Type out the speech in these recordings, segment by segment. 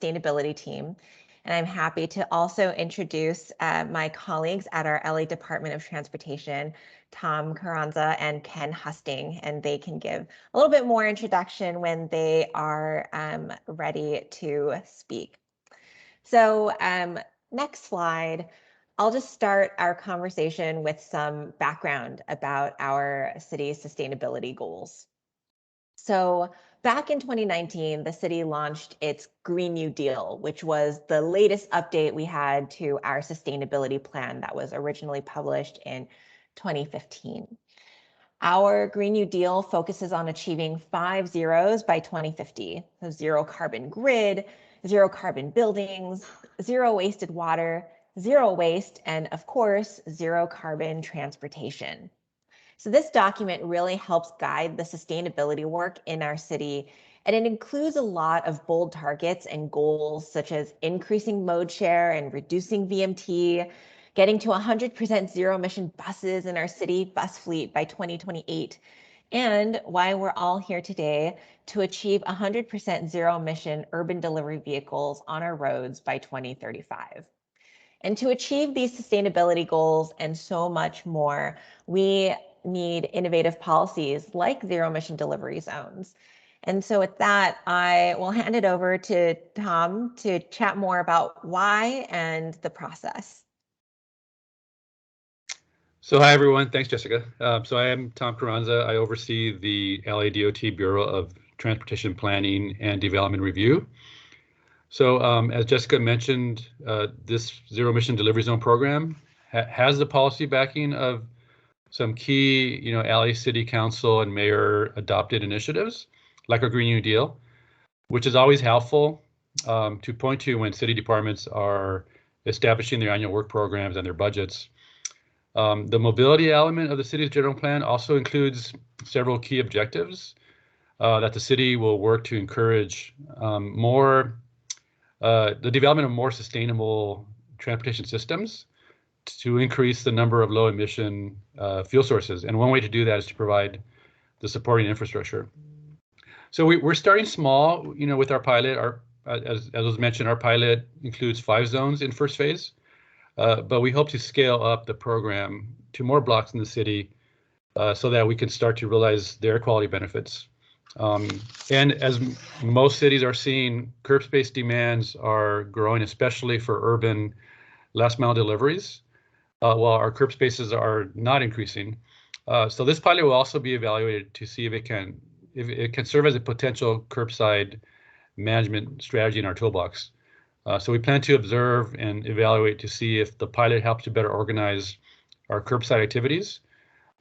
sustainability team. And I'm happy to also introduce my colleagues at our LA Department of Transportation, Tom Carranza and Ken Husting, and they can give a little bit more introduction when they are ready to speak. So next slide, I'll just start our conversation with some background about our city's sustainability goals. So back in 2019, the city launched its Green New Deal, which was the latest update we had to our sustainability plan that was originally published in 2015. Our Green New Deal focuses on achieving 5 zeros by 2050. So zero carbon grid, zero carbon buildings, zero wasted water, zero waste, and of course, zero carbon transportation. So this document really helps guide the sustainability work in our city, and it includes a lot of bold targets and goals such as increasing mode share and reducing VMT, getting to 100% zero emission buses in our city bus fleet by 2028, and why we're all here today, to achieve 100% zero emission urban delivery vehicles on our roads by 2035. And to achieve these sustainability goals and so much more, we need innovative policies like zero emission delivery zones. And so with that, I will hand it over to Tom to chat more about why and the process. So hi, everyone. Thanks, Jessica. So I am Tom Carranza. I oversee the LA DOT Bureau of Transportation Planning and Development Review. So as Jessica mentioned, this zero emission delivery zone program has the policy backing of some key, LA City Council and Mayor adopted initiatives, like our Green New Deal, which is always helpful to point to when city departments are establishing their annual work programs and their budgets. The mobility element of the city's general plan also includes several key objectives that the city will work to encourage the development of more sustainable transportation systems to increase the number of low emission fuel sources. And one way to do that is to provide the supporting infrastructure. So we're starting small, with our pilot. As was mentioned, our pilot includes 5 zones in first phase, but we hope to scale up the program to more blocks in the city so that we can start to realize their quality benefits. And as most cities are seeing, curb space demands are growing, especially for urban last mile deliveries, while our curb spaces are not increasing. So this pilot will also be evaluated to see if it can serve as a potential curbside management strategy in our toolbox. So we plan to observe and evaluate to see if the pilot helps to better organize our curbside activities,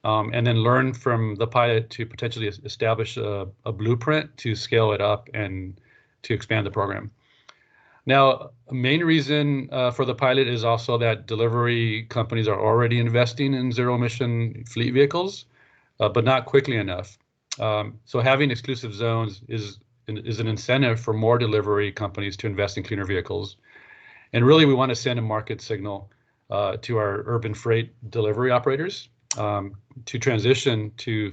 and then learn from the pilot to potentially establish a blueprint to scale it up and to expand the program. Now, a main reason for the pilot is also that delivery companies are already investing in zero emission fleet vehicles, but not quickly enough. So having exclusive zones is an incentive for more delivery companies to invest in cleaner vehicles. And really, we want to send a market signal to our urban freight delivery operators to transition to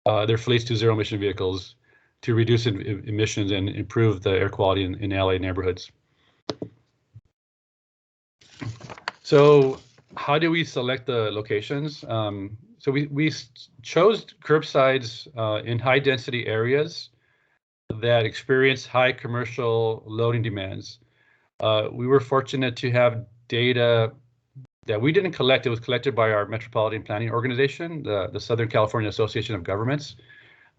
their fleets to zero emission vehicles to reduce emissions and improve the air quality in LA neighborhoods. So how do we select the locations? So we chose curbsides in high density areas that experience high commercial loading demands. We were fortunate to have data that we didn't collect. It was collected by our Metropolitan Planning Organization, the Southern California Association of Governments.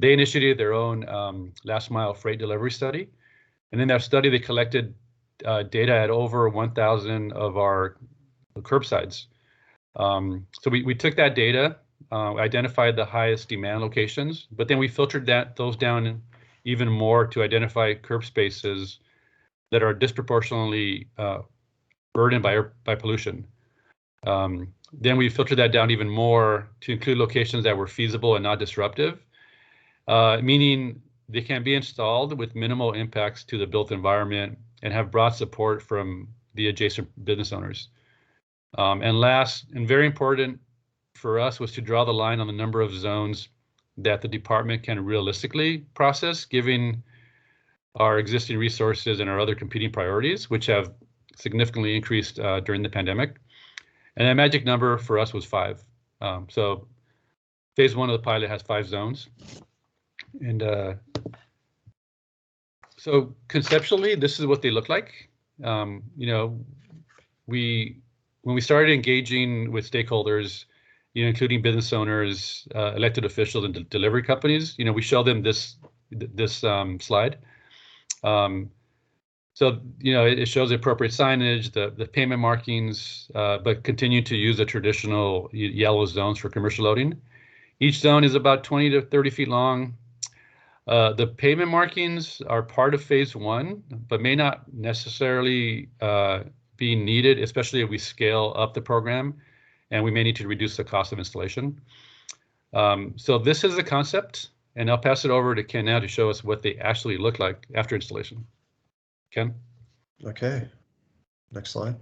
They initiated their own last mile freight delivery study. And in that study, they collected data at over 1,000 of our curbsides. So we took that data, identified the highest demand locations, but then we filtered those down even more to identify curb spaces that are disproportionately burdened by pollution. Then we filtered that down even more to include locations that were feasible and not disruptive, meaning they can be installed with minimal impacts to the built environment and have broad support from the adjacent business owners. And last, and very important for us, was to draw the line on the number of zones that the department can realistically process, given our existing resources and our other competing priorities, which have significantly increased during the pandemic. And that magic number for us was 5. So phase 1 of the pilot has 5 zones. And so conceptually, this is what they look like. You know, when we started engaging with stakeholders, you know, including business owners, elected officials, and delivery companies, you know, we show them this slide. So, you know, it shows the appropriate signage, the payment markings, but continue to use the traditional yellow zones for commercial loading. Each zone is about 20 to 30 feet long. The pavement markings are part of phase 1, but may not necessarily be needed, especially if we scale up the program, and we may need to reduce the cost of installation. So this is the concept, and I'll pass it over to Ken now to show us what they actually look like after installation. Ken? Okay, next slide.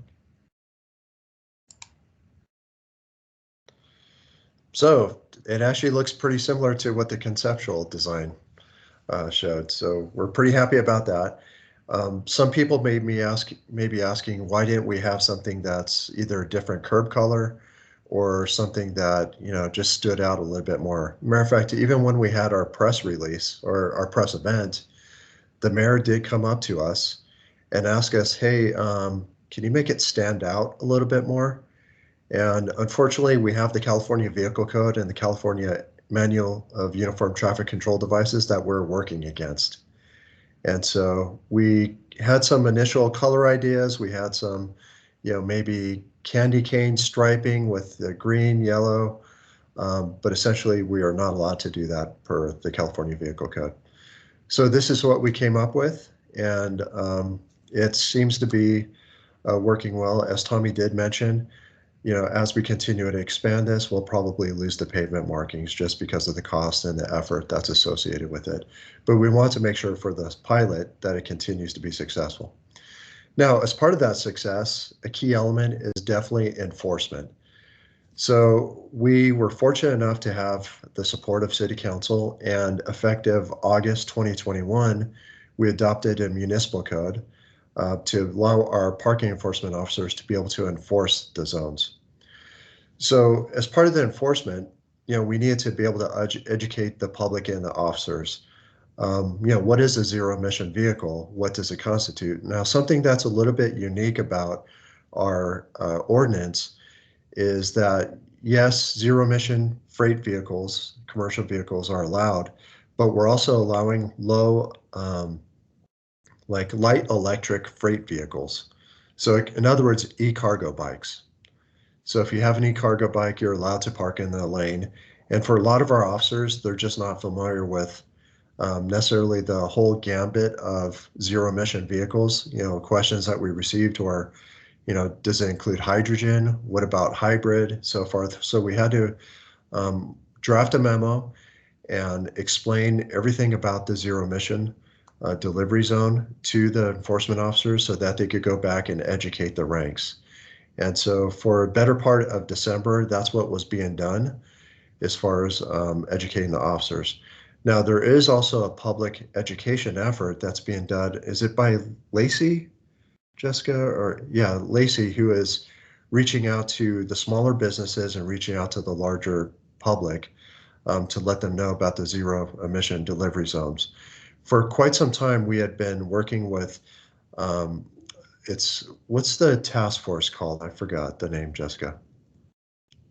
So it actually looks pretty similar to what the conceptual design showed. So we're pretty happy about that. Some people may be asking, why didn't we have something that's either a different curb color or something that, you know, just stood out a little bit more. Matter of fact, even when we had our press release or our press event, the mayor did come up to us and ask us, hey, can you make it stand out a little bit more? And unfortunately, we have the California Vehicle Code and the California Manual of Uniform Traffic Control Devices that we're working against. And so we had some initial color ideas. We had some, you know, maybe candy cane striping with the green, yellow, but essentially we are not allowed to do that per the California Vehicle Code. So this is what we came up with, and it seems to be working well. As Tommy did mention, you know, as we continue to expand this, we'll probably lose the pavement markings just because of the cost and the effort that's associated with it. But we want to make sure for this pilot that it continues to be successful. Now, as part of that success, a key element is definitely enforcement. So we were fortunate enough to have the support of City Council, and effective August 2021, we adopted a municipal code to allow our parking enforcement officers to be able to enforce the zones. So as part of the enforcement, you know, we needed to be able to educate the public and the officers. You know, what is a zero emission vehicle? What does it constitute? Now, something that's a little bit unique about our ordinance is that, yes, zero emission freight vehicles, commercial vehicles are allowed, but we're also allowing low, like light electric freight vehicles. So in other words, e-cargo bikes. So if you have an e-cargo bike, you're allowed to park in the lane. And for a lot of our officers, they're just not familiar with necessarily the whole gambit of zero emission vehicles. You know, questions that we received were, you know, does it include hydrogen? What about hybrid? So forth. So we had to draft a memo and explain everything about the zero emission delivery zone to the enforcement officers so that they could go back and educate the ranks. And so for a better part of December, that's what was being done as far as educating the officers. Now, there is also a public education effort that's being done. Is it by LESA, Jessica? Or yeah, LESA, who is reaching out to the smaller businesses and reaching out to the larger public to let them know about the zero emission delivery zones. For quite some time, we had been working with, what's the task force called? I forgot the name, Jessica.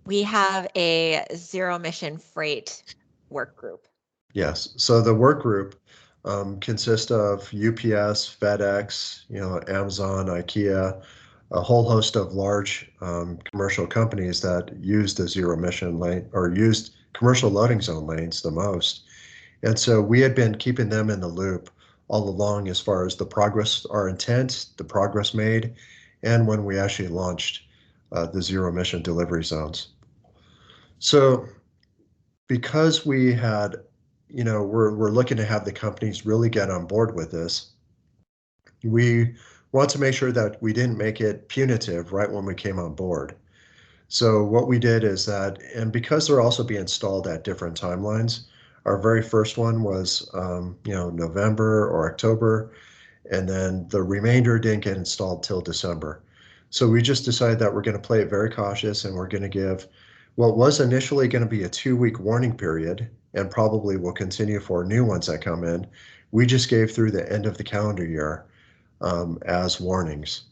We have a zero emission freight work group. Yes, so the work group consists of UPS, FedEx, you know, Amazon, IKEA, a whole host of large commercial companies that use the zero emission lane or used commercial loading zone lanes the most. And so we had been keeping them in the loop all along as far as the progress, our intent, the progress made, and when we actually launched the zero emission delivery zones. So because we had, you know, we're looking to have the companies really get on board with this, we want to make sure that we didn't make it punitive right when we came on board. So what we did is that, and because they're also being installed at different timelines, Our very first one was, November or October, and then the remainder didn't get installed till December. So we just decided that we're going to play it very cautious, and we're going to give what was initially going to be a 2-week warning period, and probably will continue for new ones that come in. We just gave through the end of the calendar year as warnings.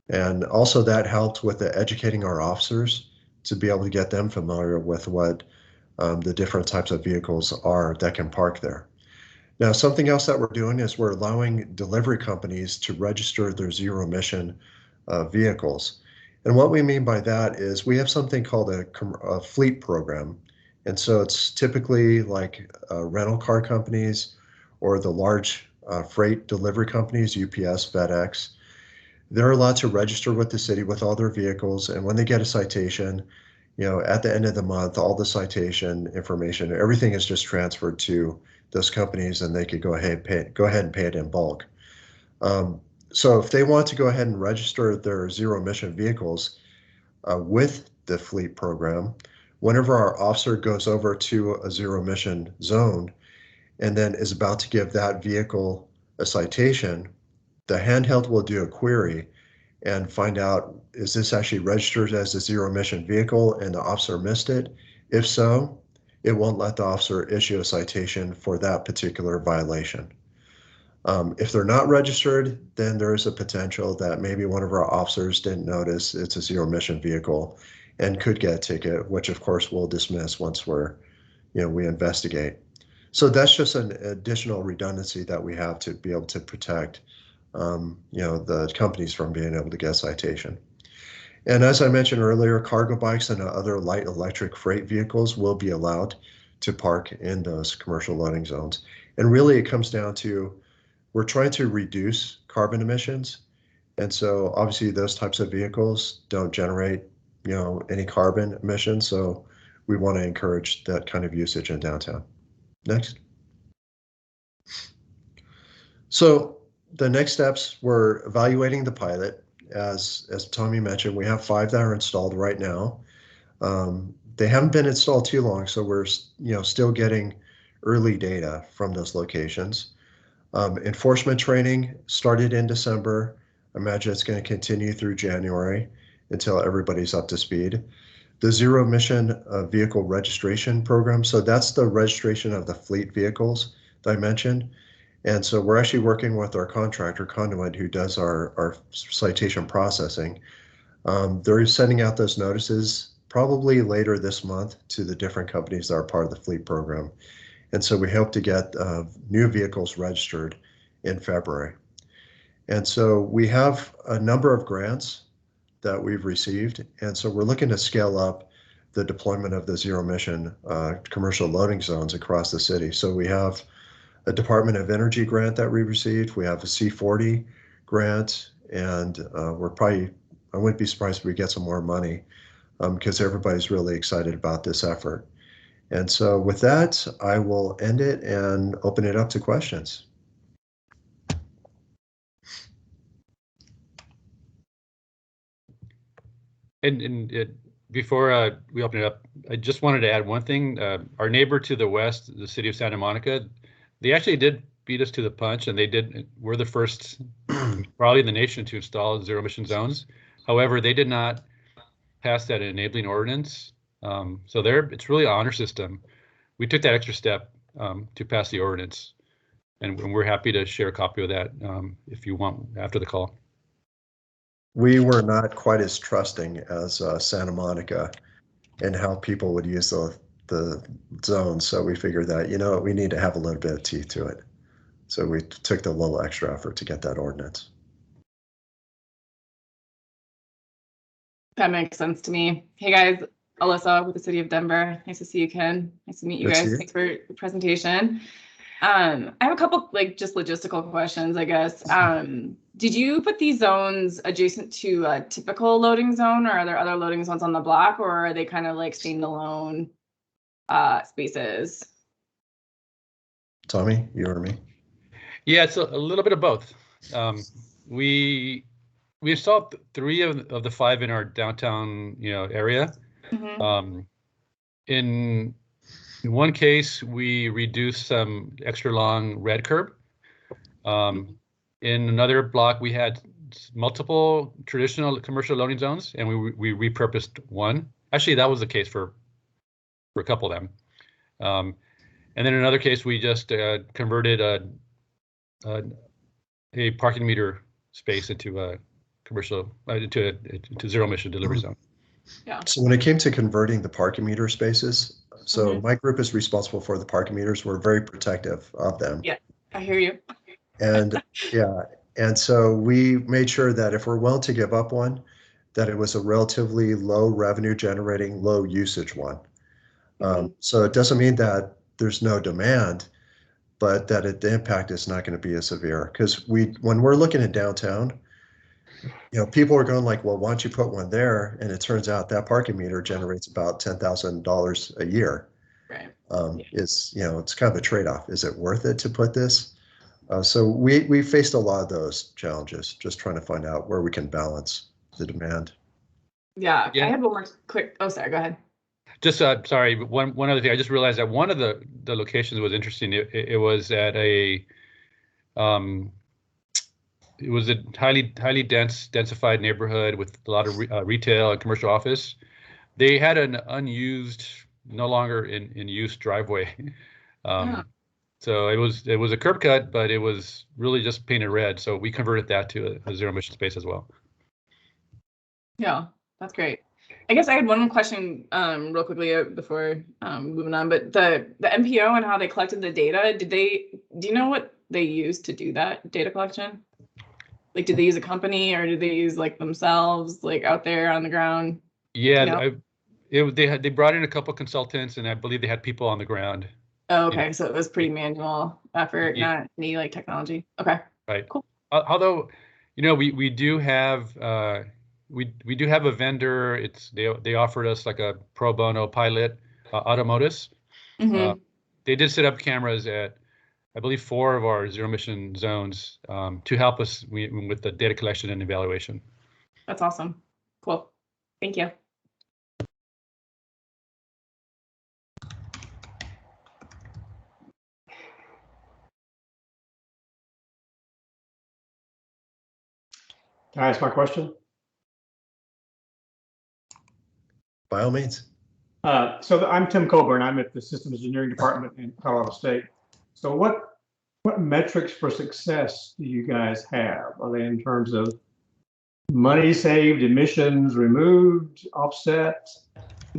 And also that helped with the educating our officers to be able to get them familiar with what the different types of vehicles are that can park there. Now, something else that we're doing is we're allowing delivery companies to register their zero emission vehicles. And what we mean by that is we have something called a fleet program. And so it's typically like rental car companies or the large freight delivery companies, UPS, FedEx. They're allowed to register with the city with all their vehicles. And when they get a citation, at the end of the month, all the citation information, everything is just transferred to those companies, and they could go ahead and pay it in bulk. So if they want to go ahead and register their zero emission vehicles with the fleet program, whenever our officer goes over to a zero emission zone and then is about to give that vehicle a citation, the handheld will do a query and find out, is this actually registered as a zero emission vehicle and the officer missed it? If so, it won't let the officer issue a citation for that particular violation. If they're not registered, then there is a potential that maybe one of our officers didn't notice it's a zero emission vehicle and could get a ticket, which of course we'll dismiss once we investigate. So that's just an additional redundancy that we have to be able to protect the companies from being able to get a citation. And as I mentioned earlier, cargo bikes and other light electric freight vehicles will be allowed to park in those commercial loading zones. And really it comes down to, we're trying to reduce carbon emissions. And so obviously those types of vehicles don't generate, any carbon emissions. So we want to encourage that kind of usage in downtown. Next. So the next steps, we're evaluating the pilot. As Tommy mentioned, we have 5 that are installed right now. They haven't been installed too long, so we're still getting early data from those locations. Enforcement training started in December. I imagine it's going to continue through January until everybody's up to speed. The zero emission vehicle registration program, so that's the registration of the fleet vehicles that I mentioned. And so we're actually working with our contractor, Conduit, who does our citation processing. They're sending out those notices probably later this month to the different companies that are part of the fleet program. And so we hope to get new vehicles registered in February. And so we have a number of grants that we've received. And so we're looking to scale up the deployment of the zero emission commercial loading zones across the city. So we have a Department of Energy grant that we received. We have a C40 grant, and I wouldn't be surprised if we get some more money because everybody's really excited about this effort. And so with that, I will end it and open it up to questions. Before we open it up, I just wanted to add one thing. Our neighbor to the west, the city of Santa Monica, they actually did beat us to the punch, and we're the first probably in the nation to install zero emission zones. However, they did not pass that enabling ordinance. So it's really an honor system. We took that extra step to pass the ordinance, and we're happy to share a copy of that if you want after the call. We were not quite as trusting as Santa Monica in how people would use the zone. So we figured that, we need to have a little bit of teeth to it. So we took the little extra effort to get that ordinance. That makes sense to me. Hey guys, Alyssa with the City of Denver. Nice to see you, Ken. Nice to meet you guys. Thanks for the presentation. I have a couple just logistical questions, I guess. Did you put these zones adjacent to a typical loading zone, or are there other loading zones on the block, or are they kind of like standalone spaces? Tommy, you or me? Yeah, it's a little bit of both. We installed 3 of the 5 in our downtown area. Mm-hmm. In In one case, we reduced some extra long red curb. In another block, we had multiple traditional commercial loading zones, and we repurposed one. Actually, that was the case for a couple of them. And then in another case, we just converted a parking meter space into a commercial into zero emission delivery zone. Yeah. So when it came to converting the parking meter spaces, so my group is responsible for the parking meters. We're very protective of them. Yeah, I hear you. And yeah, and so we made sure that if we're willing to give up one, that it was a relatively low revenue generating, low usage one. So it doesn't mean that there's no demand, but that the impact is not going to be as severe. Because when we're looking at downtown, people are going like, well, why don't you put one there? And it turns out that parking meter generates about $10,000 a year. Right. It's kind of a trade-off. Is it worth it to put this? So we faced a lot of those challenges, just trying to find out where we can balance the demand. Yeah. I had one more quick. Oh, sorry. Go ahead. Just sorry, one other thing. I just realized that one of the locations was interesting. It was at it was a highly densified neighborhood with a lot of retail and commercial office. They had an unused, no longer in use driveway. So it was a curb cut, but it was really just painted red. So we converted that to a zero emission space as well. Yeah, that's great. I guess I had one question real quickly before moving on, but the MPO and how they collected the data, do you know what they used to do that data collection? Like, did they use a company or did they use like themselves, like out there on the ground? Yeah, they brought in a couple consultants, and I believe they had people on the ground. Oh, okay. So it was pretty manual effort, not any like technology. Okay. Right. Cool. Although, we do have we do have a vendor. They offered us like a pro bono pilot, Automotus. They did set up cameras at, I believe, 4 of our zero emission zones to help us with the data collection and evaluation. That's awesome. Cool. Thank you. Can I ask my question? By all means. So I'm Tim Coburn. I'm at the Systems Engineering Department in Colorado State. So what metrics for success do you guys have? Are they in terms of money saved, emissions removed, offset?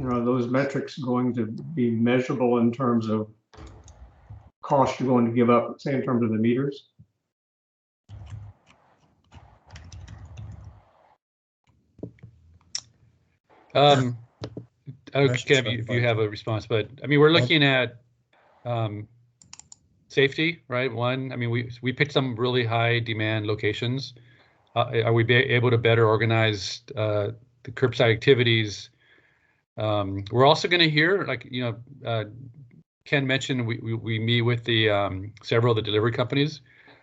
Are those metrics going to be measurable in terms of cost you're going to give up, say in terms of the meters? I don't know, Kev, if you have a response, but I mean, we're looking at safety, right? One, I mean, we picked some really high demand locations. Are we able to better organize the curbside activities? We're also going to hear, like, Ken mentioned, we meet with the several of the delivery companies.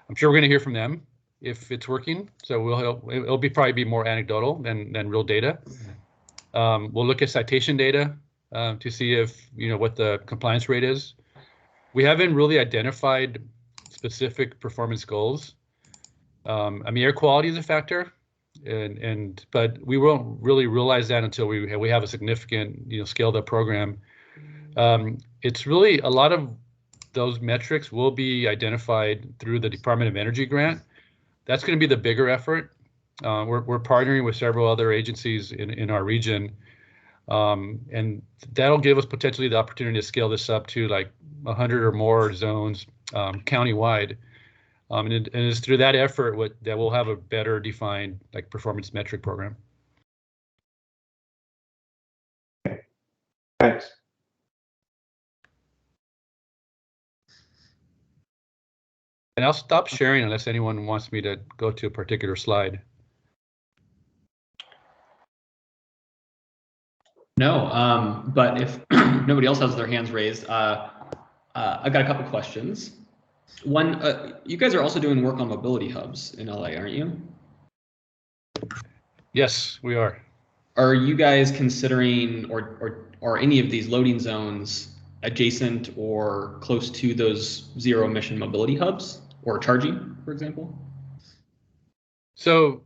I'm sure we're going to hear from them if it's working. So it'll probably be more anecdotal than real data. We'll look at citation data to see if what the compliance rate is. We haven't really identified specific performance goals. I mean, air quality is a factor, but we won't really realize that until we have a significant scaled up program. It's really a lot of those metrics will be identified through the Department of Energy grant. That's going to be the bigger effort. We're partnering with several other agencies in our region, and that'll give us potentially the opportunity to scale this up to like 100 or more zones countywide. And it's through that effort that we'll have a better defined like performance metric program. Thanks. And I'll stop sharing unless anyone wants me to go to a particular slide. No, but if nobody else has their hands raised, I've got a couple questions. One, you guys are also doing work on mobility hubs in LA, aren't you? Yes, we are. Are you guys considering, or any of these loading zones adjacent or close to those zero emission mobility hubs or charging, for example? So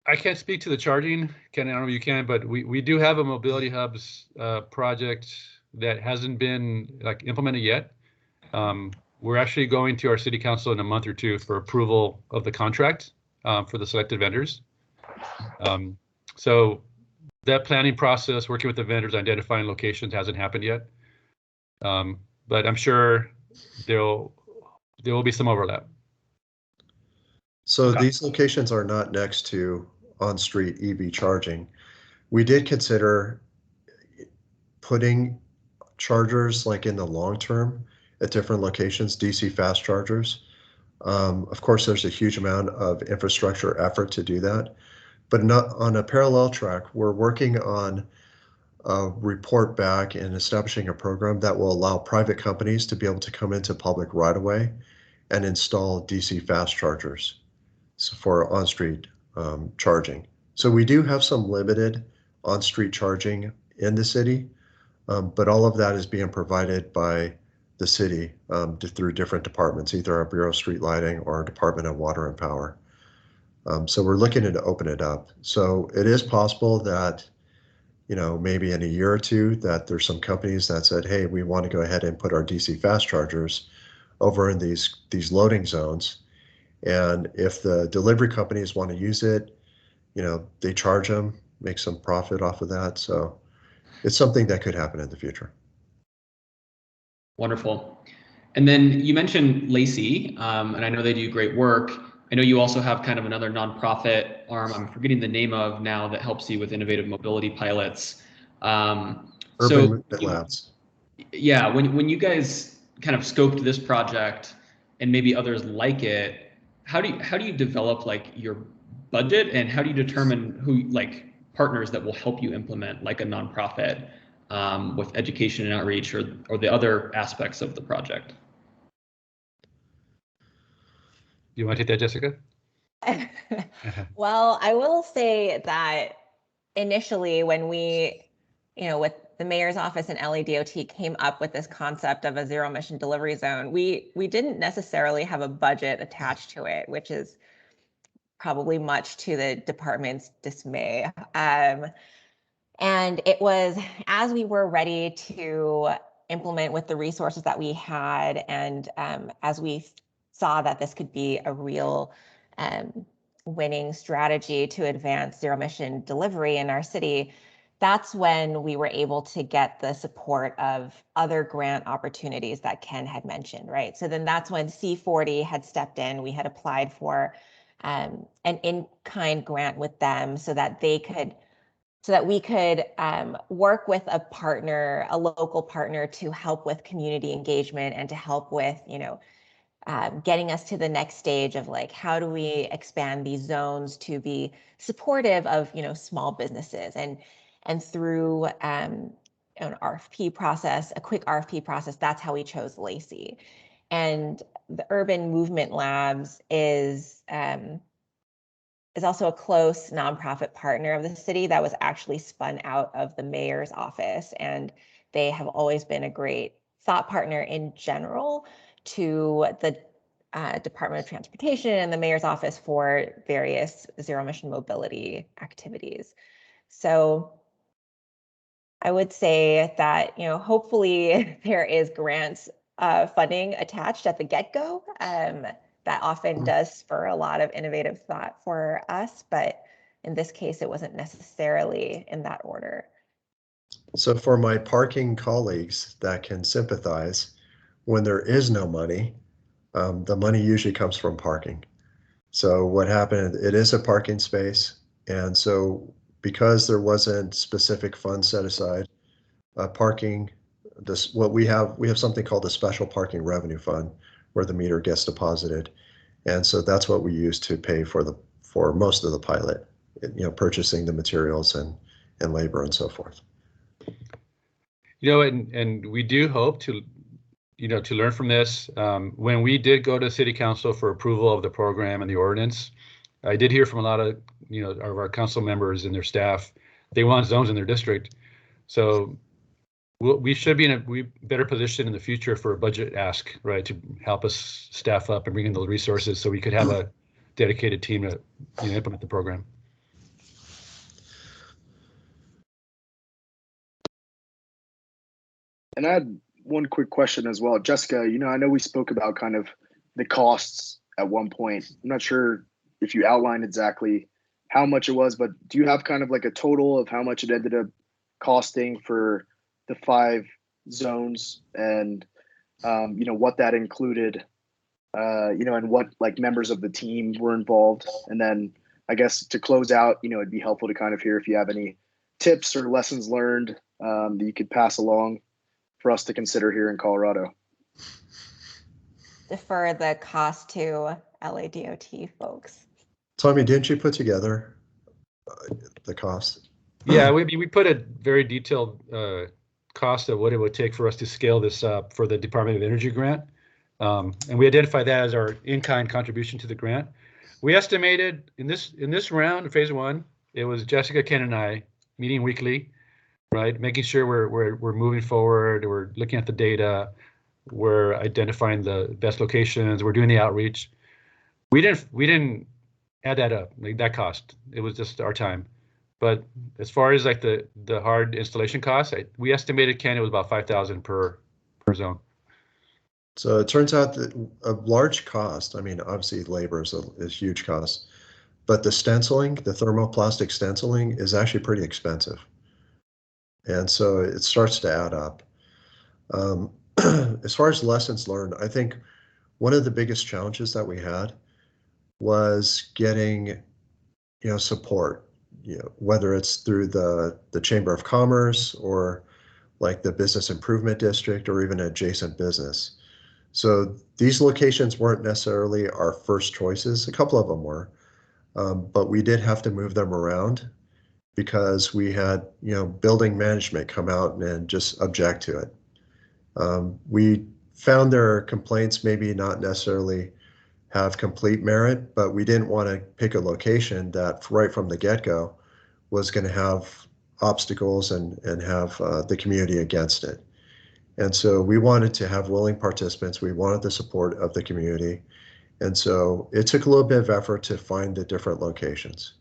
I can't speak to the charging, Ken, I don't know if you can, but we do have a mobility hubs project that hasn't been like implemented yet. We're actually going to our city council in a month or two for approval of the contract for the selected vendors. So that planning process, working with the vendors, identifying locations hasn't happened yet. But I'm sure there will be some overlap. So these locations are not next to on-street EV charging. We did consider putting chargers like in the long term at different locations, DC fast chargers. Of course, there's a huge amount of infrastructure effort to do that, but not on a parallel track. We're working on a report back and establishing a program that will allow private companies to be able to come into public right away and install DC fast chargers for on-street charging. So we do have some limited on-street charging in the city, but all of that is being provided by the city through different departments, either our Bureau of Street Lighting or our Department of Water and Power. So we're looking to open it up. So it is possible that, you know, maybe in a year or two that there's some companies that said, hey, we want to go ahead and put our DC fast chargers over in these loading zones. And if the delivery companies want to use it, you know, they charge them, make some profit off of that. So it's something that could happen in the future. Wonderful. And then you mentioned LESA, and I know they do great work. I know you also have kind of another nonprofit arm, I'm forgetting the name of now, that helps you with innovative mobility pilots. Urban Movement Labs. Yeah, when you guys kind of scoped this project and maybe others like it, how do you develop like your budget, and how do you determine who like partners that will help you implement like a nonprofit with education and outreach or the other aspects of the project? You want to take that, Jessica? Well, I will say that initially when we, you know, with the mayor's office and LEDOT came up with this concept of a zero emission delivery zone, we didn't necessarily have a budget attached to it, which is probably much to the department's dismay. And it was as we were ready to implement with the resources that we had, and as we saw that this could be a real winning strategy to advance zero emission delivery in our city, that's when we were able to get the support of other grant opportunities that Ken had mentioned, right? So then that's when C40 had stepped in. We had applied for an in-kind grant with them so that we could work with a partner, a local partner, to help with community engagement and to help with, you know, getting us to the next stage of like, how do we expand these zones to be supportive of, you know, small businesses, and through an RFP process, a quick RFP process, that's how we chose LESA. And the Urban Movement Labs is also a close nonprofit partner of the city that was actually spun out of the mayor's office. And they have always been a great thought partner in general to the Department of Transportation and the mayor's office for various zero emission mobility activities. So I would say that, you know, hopefully there is grants funding attached at the get-go. That often does spur a lot of innovative thought for us, but in this case, it wasn't necessarily in that order. So for my parking colleagues that can sympathize, when there is no money, the money usually comes from parking. So what happened, it is a parking space. And so because there wasn't specific funds set aside, parking, what we have something called the Special Parking Revenue Fund, where the meter gets deposited. And so that's what we use to pay for most of the pilot, you know, purchasing the materials and labor and so forth. You know, and we do hope to, you know, to learn from this. When we did go to City Council for approval of the program and the ordinance, I did hear from a lot of, you know, of our council members and their staff, they want zones in their district. So we should be in a better position in the future for a budget ask, right, to help us staff up and bring in the resources so we could have a dedicated team to implement the program. And I had one quick question as well. Jessica, I know we spoke about kind of the costs at one point. I'm not sure if you outlined exactly how much it was, but do you have kind of like a total of how much it ended up costing for the 5 zones and, what that included, and what like members of the team were involved? And then I guess to close out, it'd be helpful to kind of hear if you have any tips or lessons learned that you could pass along for us to consider here in Colorado. Defer the cost to LADOT folks. Tommy, didn't you put together the cost? Yeah, we put a very detailed cost of what it would take for us to scale this up for the Department of Energy grant. And we identified that as our in-kind contribution to the grant. We estimated in this round, phase 1, it was Jessica, Ken, and I meeting weekly, right? Making sure we're moving forward, we're looking at the data, we're identifying the best locations, we're doing the outreach. We didn't add that up, like that cost. It was just our time. But as far as like the hard installation costs, we estimated, Ken, it was about $5,000 per zone. So it turns out that a large cost, I mean, obviously labor is a huge cost, but the stenciling, the thermoplastic stenciling is actually pretty expensive. And so it starts to add up. As far as lessons learned, I think one of the biggest challenges that we had was getting, support, whether it's through the Chamber of Commerce or like the Business Improvement District or even adjacent business. So these locations weren't necessarily our first choices. A couple of them were, but we did have to move them around because we had, building management come out and just object to it. We found their complaints maybe not necessarily have complete merit, but we didn't want to pick a location that right from the get-go was going to have obstacles and have the community against it. And so we wanted to have willing participants. We wanted the support of the community. And so it took a little bit of effort to find the different locations.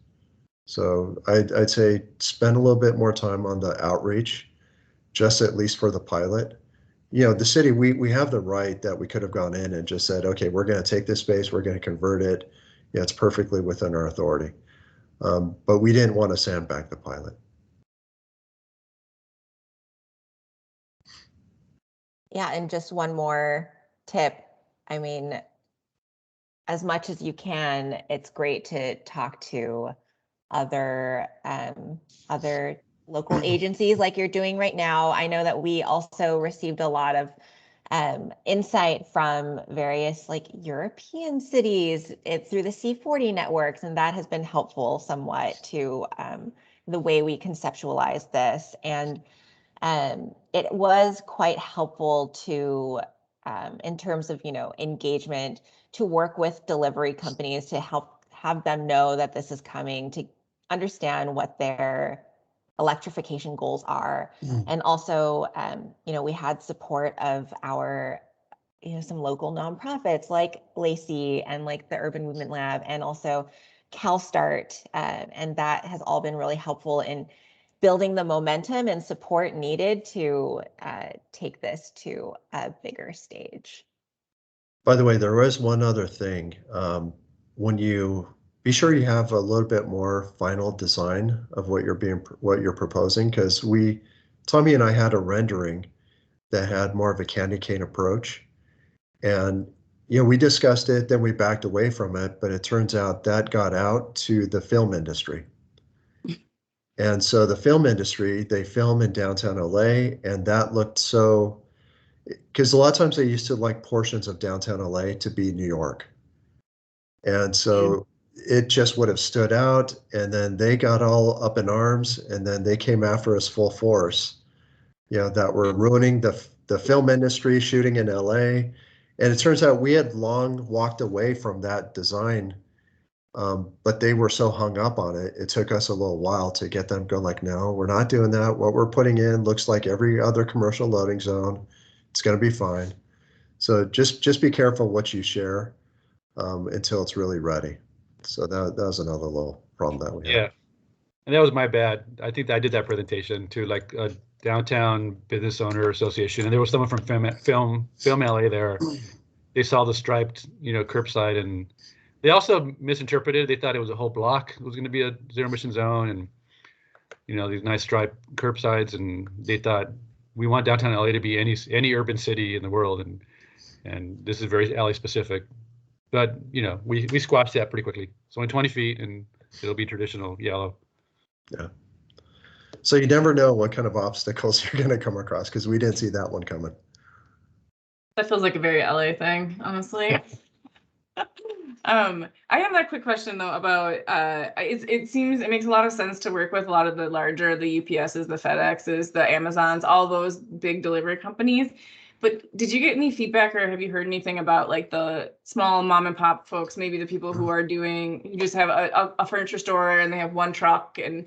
So I'd say spend a little bit more time on the outreach, just at least for the pilot. The city, we have the right that we could have gone in and just said, okay, we're going to take this space, we're going to convert it. It's perfectly within our authority. But we didn't want to sandbag the pilot. Yeah, and just one more tip. I mean, as much as you can, it's great to talk to other local agencies like you're doing right now. I know that we also received a lot of insight from various like European cities through the C40 networks, and that has been helpful somewhat to the way we conceptualize this. And it was quite helpful to, in terms of, engagement, to work with delivery companies to help have them know that this is coming, to understand what their electrification goals are. And also, we had support of our, some local nonprofits like LESA and like the Urban Movement Lab and also CalStart. And that has all been really helpful in building the momentum and support needed to take this to a bigger stage. By the way, there was one other thing. When you be sure you have a little bit more final design of what you're proposing, because Tommy and I had a rendering that had more of a candy cane approach, and we discussed it, then we backed away from it, but it turns out that got out to the film industry. And so the film industry, they film in downtown LA, and that looked so, because a lot of times they used to like portions of downtown LA to be New York. And so it just would have stood out, and then they got all up in arms, and then they came after us full force, that were ruining the film industry, shooting in LA. And it turns out we had long walked away from that design But they were so hung up on it, it took us a little while to get them going like, no, we're not doing that. What we're putting in looks like every other commercial loading zone. It's going to be fine. So just be careful what you share until it's really ready. So that was another little problem that we had. Yeah, and that was my bad. I think I did that presentation to like a downtown business owner association, and there was someone from Film LA there. They saw the striped, curbside, and they also misinterpreted. They thought it was a whole block. It was going to be a zero emission zone, and these nice striped curbsides, and they thought we want downtown LA to be any urban city in the world, and this is very LA specific. But we squashed that pretty quickly. It's only 20 feet, and it'll be traditional yellow. Yeah. So you never know what kind of obstacles you're going to come across, because we didn't see that one coming. That feels like a very LA thing, honestly. I have that quick question though about it makes a lot of sense to work with a lot of the larger, the UPSs, the FedExes, the Amazons, all those big delivery companies. But did you get any feedback, or have you heard anything about like the small mom and pop folks, maybe the people who just have a furniture store and they have one truck, and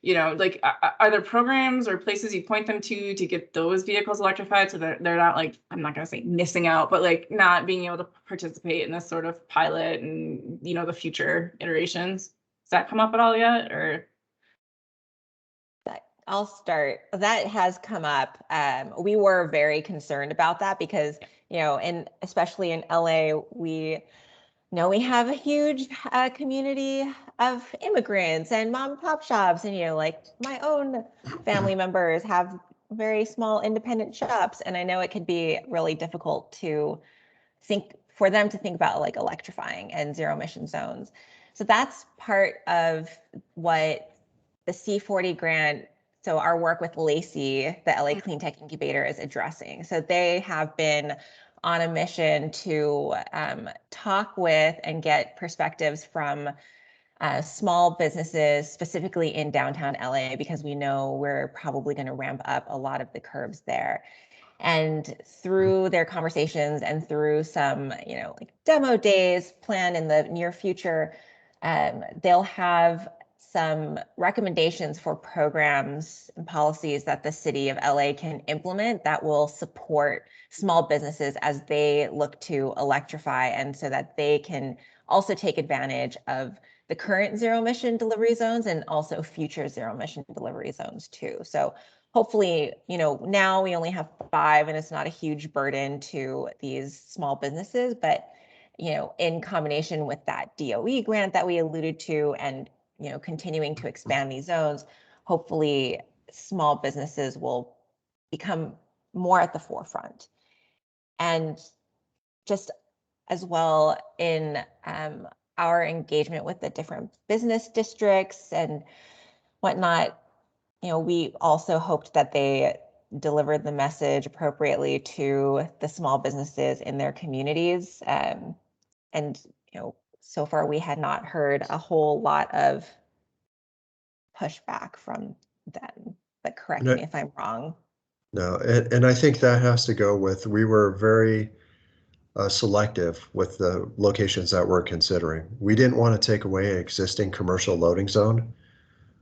like, are there programs or places you point them to get those vehicles electrified so that they're not, like, I'm not going to say missing out, but like not being able to participate in this sort of pilot and, the future iterations? Does that come up at all yet, or? I'll start. That has come up. We were very concerned about that because, and especially in LA, we have a huge community of immigrants and mom and pop shops, and like my own family members have very small independent shops, and I know it could be really difficult for them to think about like electrifying and zero emission zones. So that's part of what the C40 grant, so our work with LESA, the LA Clean Tech Incubator, is addressing. So they have been on a mission to talk with and get perspectives from small businesses, specifically in downtown LA, because we know we're probably going to ramp up a lot of the curbs there. And through their conversations and through some, like demo days planned in the near future, they'll have some recommendations for programs and policies that the city of LA can implement that will support small businesses as they look to electrify, and so that they can also take advantage of the current zero emission delivery zones and also future zero emission delivery zones too. So hopefully, now we only have 5 and it's not a huge burden to these small businesses, but in combination with that DOE grant that we alluded to, and continuing to expand these zones, hopefully small businesses will become more at the forefront. And just as well in our engagement with the different business districts and whatnot, we also hoped that they delivered the message appropriately to the small businesses in their communities. And so far we had not heard a whole lot of pushback from them, but correct me if I'm wrong. No, and I think that has to go with, we were very selective with the locations that we're considering. We didn't want to take away an existing commercial loading zone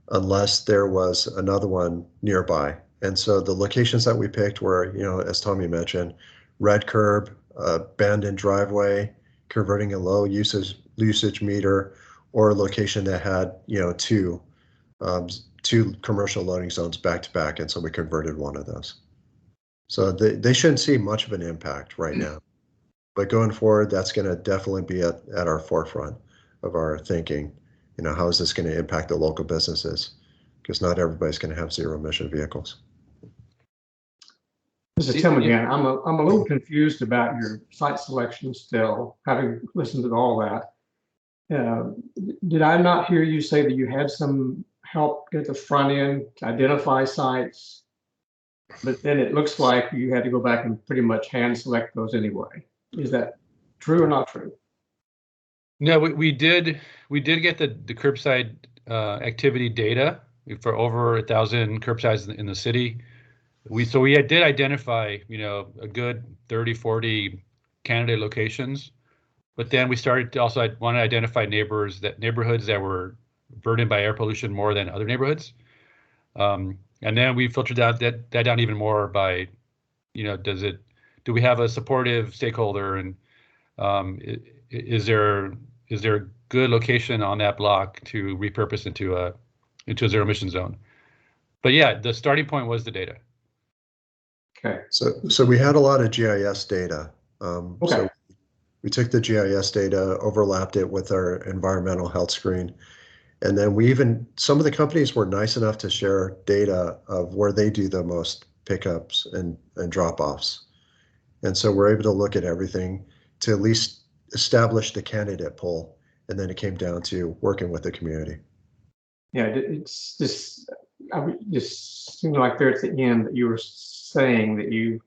unless there was another one nearby. And so the locations that we picked were, as Tommy mentioned, red curb, abandoned driveway, converting a low usage meter, or a location that had, two commercial loading zones back to back. And so we converted one of those. So they shouldn't see much of an impact right now. But going forward, that's going to definitely be at our forefront of our thinking. How is this going to impact the local businesses? Because not everybody's going to have zero emission vehicles. This is Tim again. I'm a little confused about your site selection still, having listened to all that. Did I not hear you say that you had some help at the front end to identify sites, but then it looks like you had to go back and pretty much hand select those anyway? Is that true or not true? No, we did get the curbside activity data for over 1,000 curbsides in the city. We did identify, a good 30, 40 candidate locations. But then we started to also want to identify neighborhoods that were burdened by air pollution more than other neighborhoods. And then we filtered that down even more by, do we have a supportive stakeholder, and is there a good location on that block to repurpose into a zero emission zone? But yeah, the starting point was the data. Okay. So we had a lot of GIS data. Okay. So we took the GIS data, overlapped it with our environmental health screen. And then some of the companies were nice enough to share data of where they do the most pickups and drop-offs. And so we're able to look at everything to at least establish the candidate pool. And then it came down to working with the community. Yeah, it's just, just seemed like there at the end that you were saying that you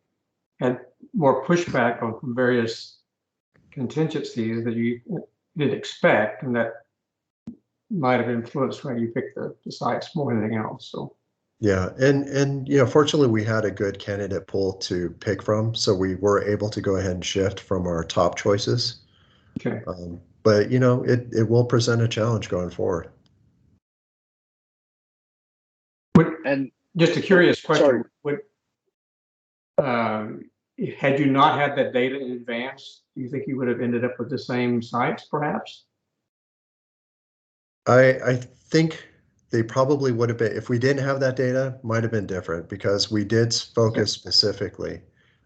had more pushback on from various contingencies that you didn't expect, and that might have influenced why you picked the sites more than anything else. So yeah, and fortunately we had a good candidate pool to pick from, so we were able to go ahead and shift from our top choices. okay. But it will present a challenge going forward. And just a curious question: had you not had that data in advance, do you think you would have ended up with the same sites, perhaps? I think they probably would have been, if we didn't have that data, might have been different, because we did focus specifically.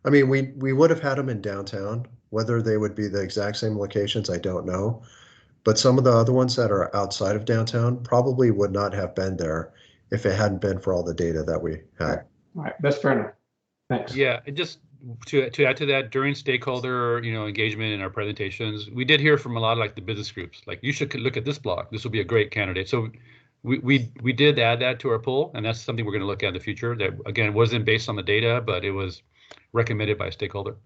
I mean, we would have had them in downtown. Whether they would be the exact same locations, I don't know. But some of the other ones that are outside of downtown probably would not have been there if it hadn't been for all the data that we had. All right, that's fair enough. Thanks. Yeah, and just to add to that, during stakeholder engagement in our presentations, we did hear from a lot of the business groups, you should look at this block. This will be a great candidate. So we did add that to our pool, and that's something we're going to look at in the future. That again wasn't based on the data, but it was recommended by a stakeholder.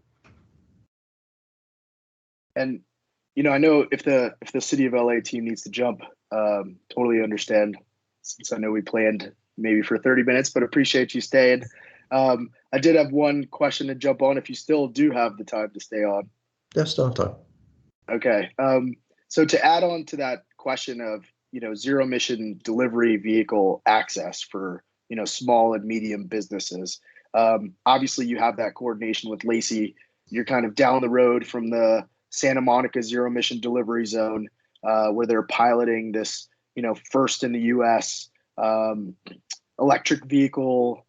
And I know if the City of LA team needs to jump, totally understand, since I know we planned maybe for 30 minutes, but appreciate you staying. I did have one question to jump on if you still do have the time to stay on. Yeah, still have time. Okay. So to add on to that question of, zero emission delivery vehicle access for, small and medium businesses. Obviously you have that coordination with LESA. You're kind of down the road from the Santa Monica zero emission delivery zone, where they're piloting this, first in the US electric vehicle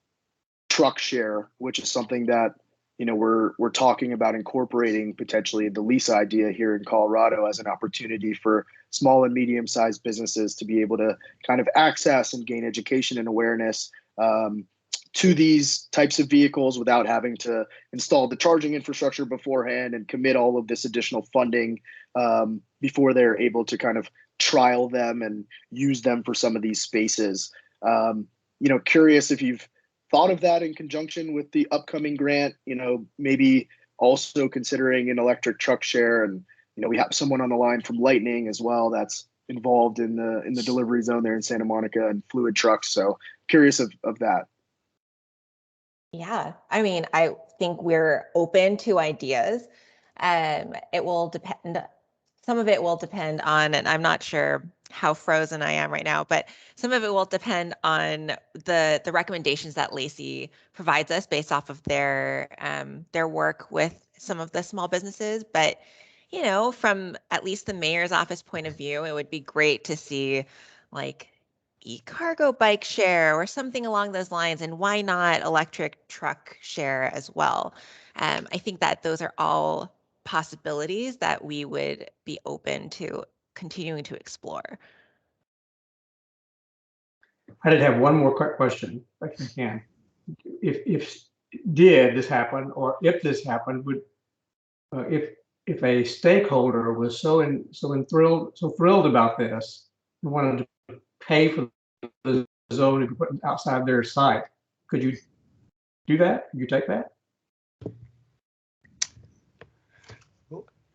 truck share, which is something that we're talking about incorporating potentially the LESA idea here in Colorado as an opportunity for small and medium-sized businesses to be able to kind of access and gain education and awareness to these types of vehicles without having to install the charging infrastructure beforehand and commit all of this additional funding before they're able to kind of trial them and use them for some of these spaces. Curious if you've thought of that in conjunction with the upcoming grant, maybe also considering an electric truck share. And, we have someone on the line from Lightning as well that's involved in the delivery zone there in Santa Monica and fluid trucks. So curious of that. Yeah, I mean, I think we're open to ideas. It will depend. Some of it will depend on, and I'm not sure how frozen I am right now, but some of it will depend on the recommendations that LESA provides us based off of their work with some of the small businesses. But from at least the mayor's office point of view, it would be great to see e-cargo bike share or something along those lines, and why not electric truck share as well? I think that those are all possibilities that we would be open to continuing to explore. I did have one more quick question, if I can. If did this happen, or if this happened, would if a stakeholder was so thrilled about this and wanted to pay for the zone to be put outside their site, could you do that? Could you take that?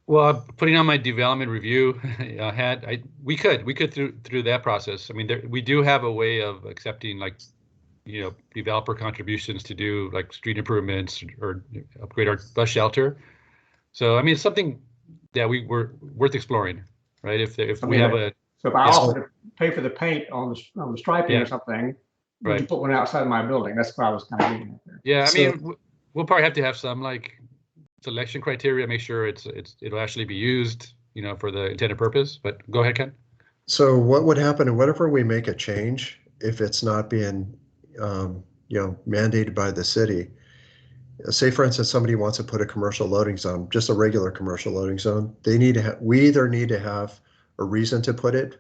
Well, putting on my development review we could through that process. I mean, we do have a way of accepting developer contributions to do street improvements or upgrade our bus shelter. So I mean, it's something yeah, we're worth exploring, right? If we have a So if I yeah. offer to pay for the paint on the striping Yeah. or something, would you Right. put one outside my building? That's what I was kind of getting at there. Yeah, I So- mean, we'll probably have to have some like selection criteria, make sure it'll actually be used, you know, for the intended purpose. But go ahead, Ken. So what would happen, and whenever we make a change, if it's not being, mandated by the city, say for instance, somebody wants to put a commercial loading zone, just a regular commercial loading zone, they need to we either need to have a reason to put it,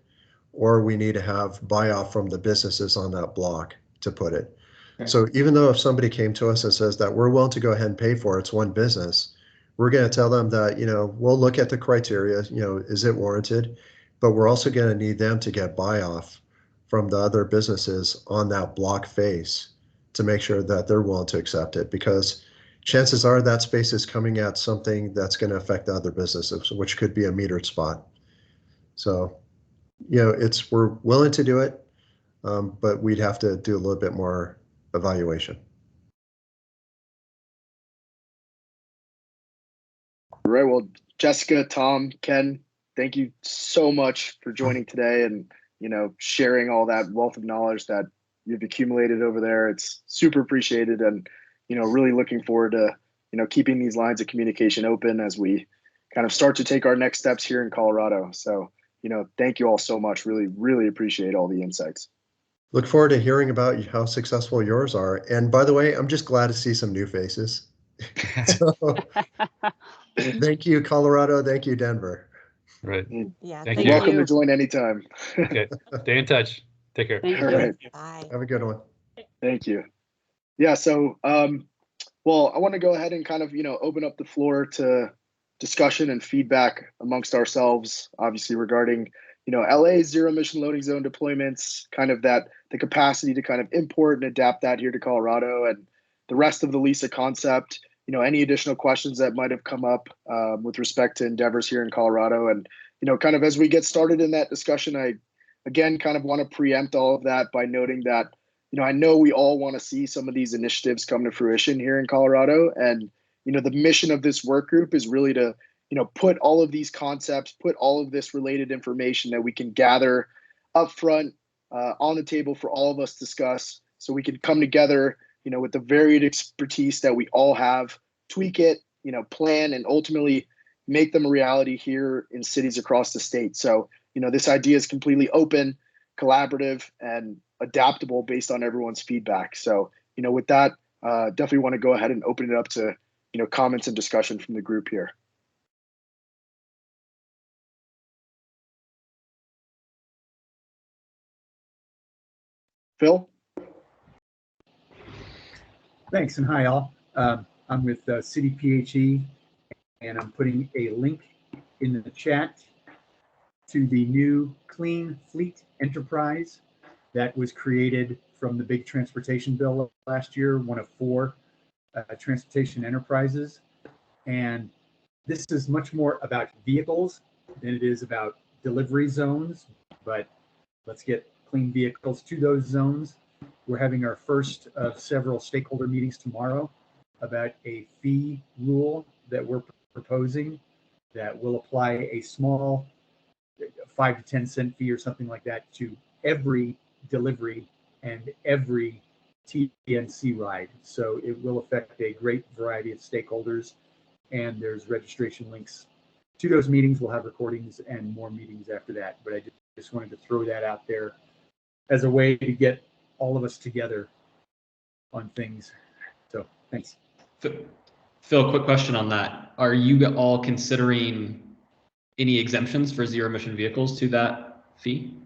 or we need to have buy-off from the businesses on that block to put it. Okay. So even though if somebody came to us and says that we're willing to go ahead and pay for it, it's one business, we're going to tell them that, we'll look at the criteria, is it warranted? But we're also going to need them to get buy-off from the other businesses on that block face to make sure that they're willing to accept it, because chances are that space is coming at something that's going to affect the other businesses, which could be a metered spot. So, we're willing to do it, but we'd have to do a little bit more evaluation. All right. Well, Jessica, Tom, Ken, thank you so much for joining today and, sharing all that wealth of knowledge that you've accumulated over there. It's super appreciated, and, really looking forward to, keeping these lines of communication open as we kind of start to take our next steps here in Colorado. So, thank you all so much. Really, really appreciate all the insights. Look forward to hearing about how successful yours are. And by the way, I'm just glad to see some new faces. So, thank you, Colorado. Thank you, Denver. Right. Yeah. Thank You're you. welcome to join anytime. Okay. Stay in touch. Take care. Thank All you. right. Bye. Have a good one. Thank you. Yeah. So, well, I want to go ahead and kind of, open up the floor to discussion and feedback amongst ourselves, obviously regarding, LA's zero emission loading zone deployments, kind of the capacity to kind of import and adapt that here to Colorado, and the rest of the LESA concept, any additional questions that might have come up with respect to endeavors here in Colorado. And, kind of as we get started in that discussion, I, again, kind of want to preempt all of that by noting that, I know we all want to see some of these initiatives come to fruition here in Colorado. And, the mission of this work group is really to, put all of these concepts, put all of this related information that we can gather upfront on the table for all of us to discuss, so we can come together, with the varied expertise that we all have, tweak it, plan, and ultimately make them a reality here in cities across the state. So, this idea is completely open, collaborative, and adaptable based on everyone's feedback. So, with that, definitely want to go ahead and open it up to, comments and discussion from the group here. Phil? Thanks, and hi all. I'm with City PHE, and I'm putting a link in the chat to the new Clean Fleet Enterprise that was created from the big transportation bill last year, one of 4 transportation enterprises. And this is much more about vehicles than it is about delivery zones, but let's get clean vehicles to those zones. We're having our first of several stakeholder meetings tomorrow about a fee rule that we're proposing that will apply a small 5 to 10 cent fee or something like that to every delivery and every TNC ride. So it will affect a great variety of stakeholders, and there's registration links to those meetings. We'll have recordings and more meetings after that, but I just wanted to throw that out there as a way to get all of us together on things. So thanks. Phil, quick question on that. Are you all considering any exemptions for zero emission vehicles to that fee?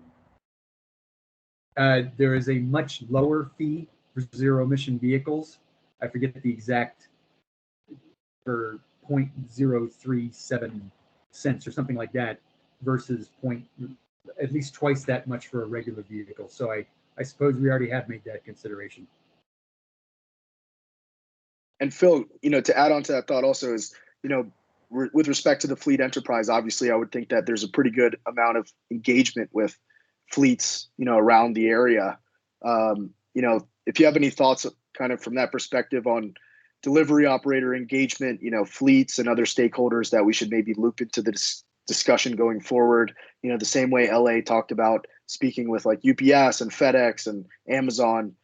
There is a much lower fee for zero emission vehicles. I forget the exact, for 0.037 cents or something like that, versus at least twice that much for a regular vehicle. So I suppose we already have made that consideration. And Phil, to add on to that thought also is, with respect to the fleet enterprise, obviously I would think that there's a pretty good amount of engagement with fleets, around the area. If you have any thoughts kind of from that perspective on delivery operator engagement, fleets and other stakeholders that we should maybe loop into the discussion going forward. The same way LA talked about speaking with like UPS and FedEx and Amazon.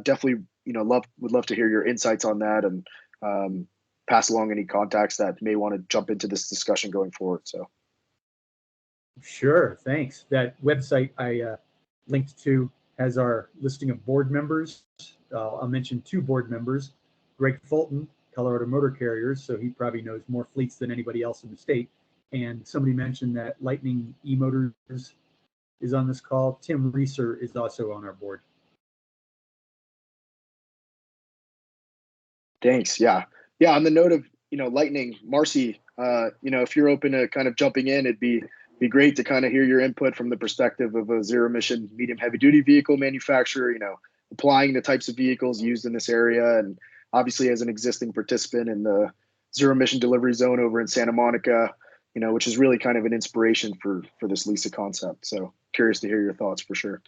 Definitely, would love to hear your insights on that, and pass along any contacts that may want to jump into this discussion going forward. So. Sure, thanks. That website I linked to has our listing of board members. I'll mention 2 board members, Greg Fulton, Colorado Motor Carriers, so he probably knows more fleets than anybody else in the state. And somebody mentioned that Lightning eMotors is on this call. Tim Reeser is also on our board. Thanks. Yeah. On the note of, Lightning, Marcy, if you're open to kind of jumping in, it'd be great to kind of hear your input from the perspective of a zero emission medium heavy duty vehicle manufacturer, applying the types of vehicles used in this area, and obviously as an existing participant in the zero emission delivery zone over in Santa Monica, which is really kind of an inspiration for this LESA concept. So curious to hear your thoughts for sure.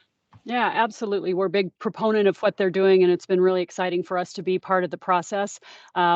Yeah, absolutely. We're a big proponent of what they're doing, and it's been really exciting for us to be part of the process.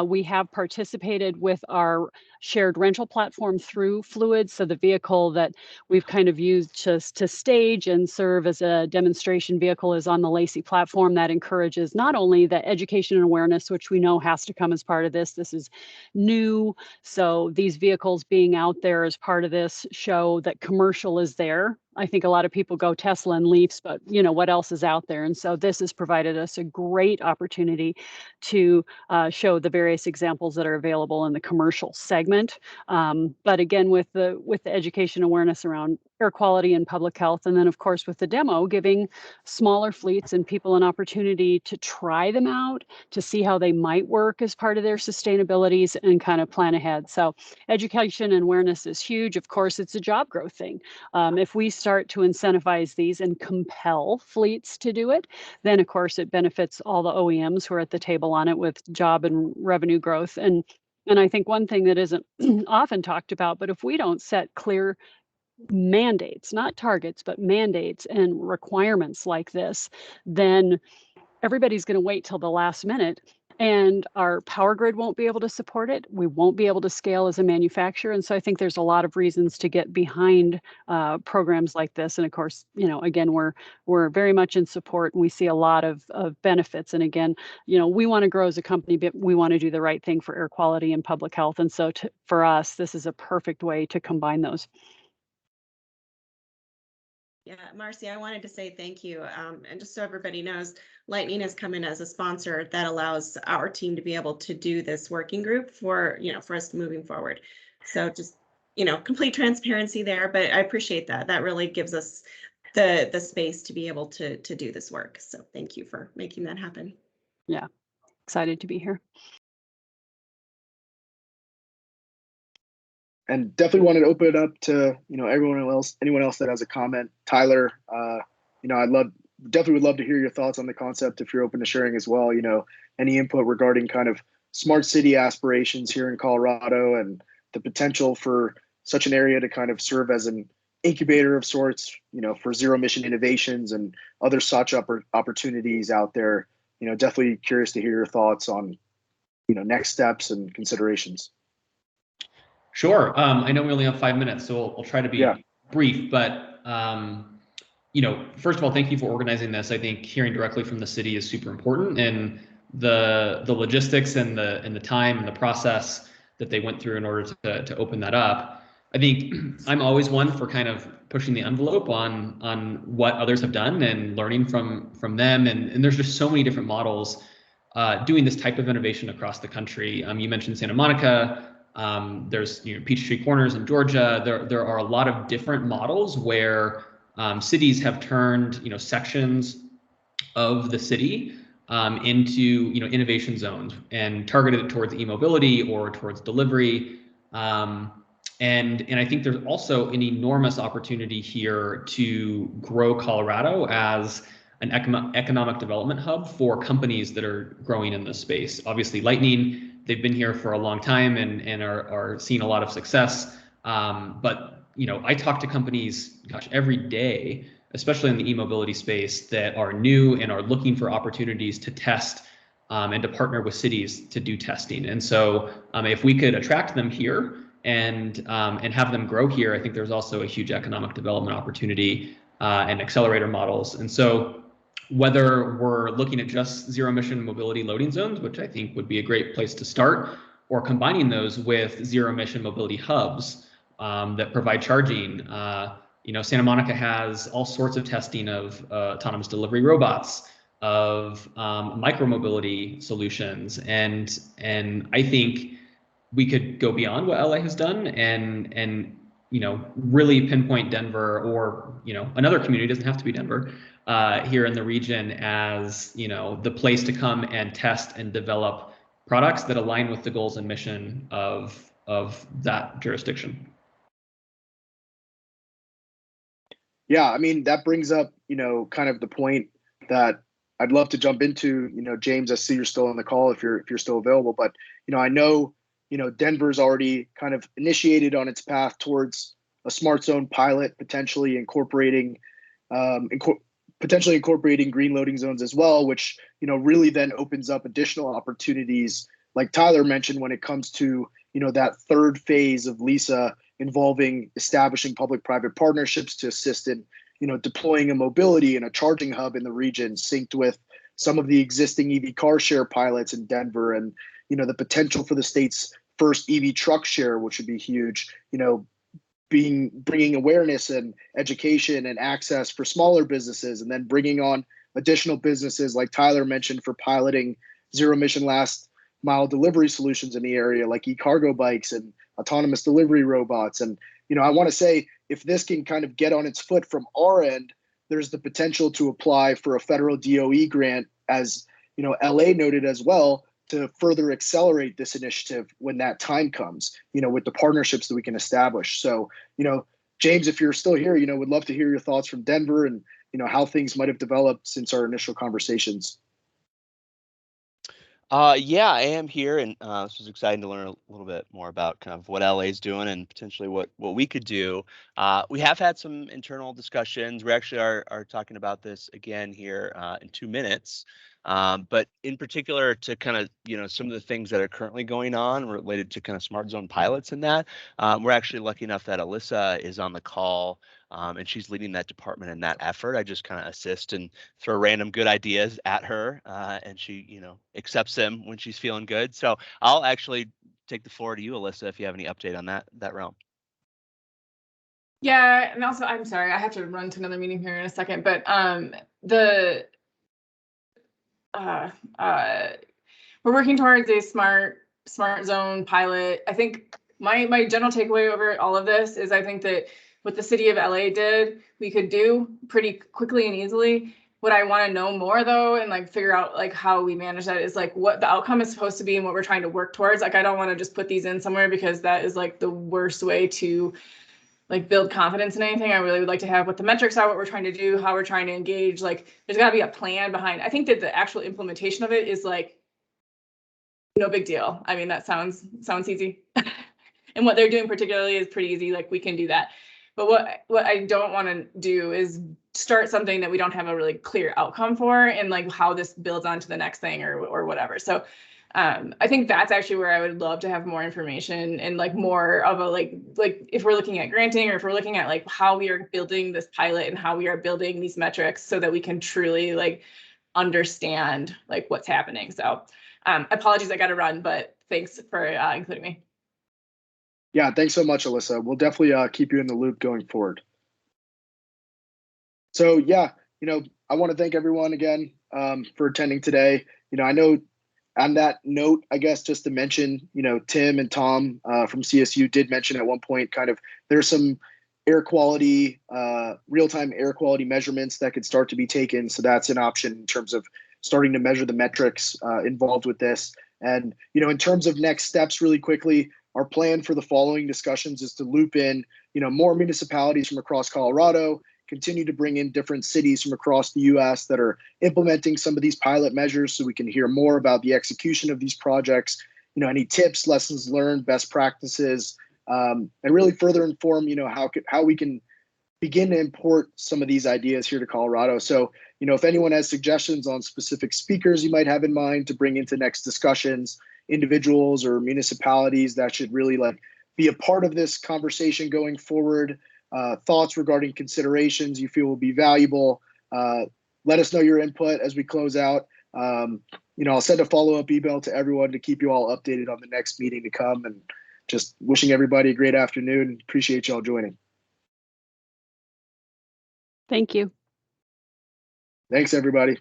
We have participated with our shared rental platform through Fluid. So the vehicle that we've kind of used just to stage and serve as a demonstration vehicle is on the LESA platform. That encourages not only the education and awareness, which we know has to come as part of this. This is new. So these vehicles being out there as part of this show that commercial is there. I think a lot of people go Tesla and Leafs, but what else is out there? And so this has provided us a great opportunity to show the various examples that are available in the commercial segment. But again, with the education awareness around air quality and public health, and then of course with the demo, giving smaller fleets and people an opportunity to try them out, to see how they might work as part of their sustainabilities and kind of plan ahead. So education and awareness is huge. Of course, it's a job growth thing. If we start to incentivize these and compel fleets to do it, then of course it benefits all the OEMs who are at the table on it with job and revenue growth. And I think one thing that isn't often talked about, but if we don't set clear mandates, not targets, but mandates and requirements like this, then everybody's going to wait till the last minute, and our power grid won't be able to support it. We won't be able to scale as a manufacturer. And so I think there's a lot of reasons to get behind programs like this. And of course, again, we're very much in support, and we see a lot of benefits. And again, we want to grow as a company, but we want to do the right thing for air quality and public health. And so for us, this is a perfect way to combine those. Yeah, Marcy, I wanted to say thank you. And just so everybody knows, Lightning has come in as a sponsor that allows our team to be able to do this working group for us moving forward. So just, complete transparency there, but I appreciate that. That really gives us the space to be able to do this work. So thank you for making that happen. Yeah, excited to be here. And definitely wanted to open it up to anyone else that has a comment. Tyler, definitely would love to hear your thoughts on the concept if you're open to sharing as well. Any input regarding kind of smart city aspirations here in Colorado and the potential for such an area to kind of serve as an incubator of sorts, for zero emission innovations and other such opportunities out there. Definitely curious to hear your thoughts on, next steps and considerations. Sure. I know we only have 5 minutes, so I'll try to be brief. But first of all, thank you for organizing this. I think hearing directly from the city is super important, and the logistics and the time and the process that they went through in order to open that up. I think I'm always one for kind of pushing the envelope on what others have done and learning from them. And there's just so many different models doing this type of innovation across the country. You mentioned Santa Monica. There's Peachtree Corners in Georgia. There are a lot of different models where cities have turned sections of the city into innovation zones and targeted it towards e-mobility or towards delivery. And I think there's also an enormous opportunity here to grow Colorado as an economic development hub for companies that are growing in this space. Obviously, Lightning, they've been here for a long time and are seeing a lot of success. But I talk to companies, every day, especially in the e-mobility space, that are new and are looking for opportunities to test and to partner with cities to do testing. And so if we could attract them here and have them grow here, I think there's also a huge economic development opportunity and accelerator models. And so whether we're looking at just zero emission mobility loading zones, which I think would be a great place to start, or combining those with zero emission mobility hubs that provide charging. Santa Monica has all sorts of testing of autonomous delivery robots, of micromobility solutions, and I think we could go beyond what LA has done and really pinpoint Denver, or another community, doesn't have to be Denver, here in the region as the place to come and test and develop products that align with the goals and mission of that jurisdiction. Yeah, I mean, that brings up, kind of the point that I'd love to jump into. James, I see you're still on the call if you're still available, but I know Denver's already kind of initiated on its path towards a smart zone pilot, potentially incorporating green loading zones as well, which really then opens up additional opportunities, like Tyler mentioned, when it comes to that third phase of LESA, involving establishing public-private partnerships to assist in deploying a mobility and a charging hub in the region, synced with some of the existing EV car share pilots in Denver, and the potential for the state's first EV truck share, which would be huge. Bringing awareness and education and access for smaller businesses, and then bringing on additional businesses like Tyler mentioned for piloting zero emission last mile delivery solutions in the area, like e-cargo bikes and autonomous delivery robots. And I want to say, if this can kind of get on its foot from our end, there's the potential to apply for a federal DOE grant, as LA noted as well, to further accelerate this initiative when that time comes, with the partnerships that we can establish. So, James, if you're still here, would love to hear your thoughts from Denver and, how things might have developed since our initial conversations. Yeah, I am here, and this was exciting to learn a little bit more about kind of what LA is doing and potentially what we could do. We have had some internal discussions. We actually are talking about this again here in 2 minutes. But in particular, to kind of some of the things that are currently going on related to kind of smart zone pilots and that, we're actually lucky enough that Alyssa is on the call. And she's leading that department in that effort. I just kind of assist and throw random good ideas at her, and she, accepts them when she's feeling good. So I'll actually take the floor to you, Alyssa, if you have any update on that realm. Yeah, and also, I'm sorry, I have to run to another meeting here in a second, but we're working towards a smart zone pilot. I think my general takeaway over all of this is, I think that what the city of LA did, we could do pretty quickly and easily. What I want to know more though, and like figure out like how we manage that, is like what the outcome is supposed to be and what we're trying to work towards. Like, I don't want to just put these in somewhere, because that is like the worst way to like build confidence in anything. I really would like to have what the metrics are, what we're trying to do, how we're trying to engage. Like, there's got to be a plan behind. I think that the actual implementation of it is like no big deal. I mean, that sounds easy. And what they're doing particularly is pretty easy. Like, we can do that. But what I don't want to do is start something that we don't have a really clear outcome for, and like how this builds onto the next thing or whatever. So I think that's actually where I would love to have more information, and like more of a like if we're looking at granting, or if we're looking at like how we are building this pilot and how we are building these metrics, so that we can truly like understand like what's happening. So apologies, I got to run, but thanks for including me. Yeah, thanks so much, Alyssa. We'll definitely keep you in the loop going forward. So yeah, I want to thank everyone again for attending today. I know on that note, I guess just to mention, Tim and Tom from CSU did mention at one point kind of there's some air quality, real-time air quality measurements that could start to be taken. So that's an option in terms of starting to measure the metrics involved with this. And, in terms of next steps, really quickly, our plan for the following discussions is to loop in, more municipalities from across Colorado, continue to bring in different cities from across the U.S. that are implementing some of these pilot measures, so we can hear more about the execution of these projects, any tips, lessons learned, best practices, and really further inform, how we can begin to import some of these ideas here to Colorado. So, if anyone has suggestions on specific speakers you might have in mind to bring into next discussions, individuals or municipalities that should really be a part of this conversation going forward, thoughts regarding considerations you feel will be valuable, let us know your input as we close out. I'll send a follow-up email to everyone to keep you all updated on the next meeting to come, and just wishing everybody a great afternoon. Appreciate y'all joining. Thank you. Thanks, everybody.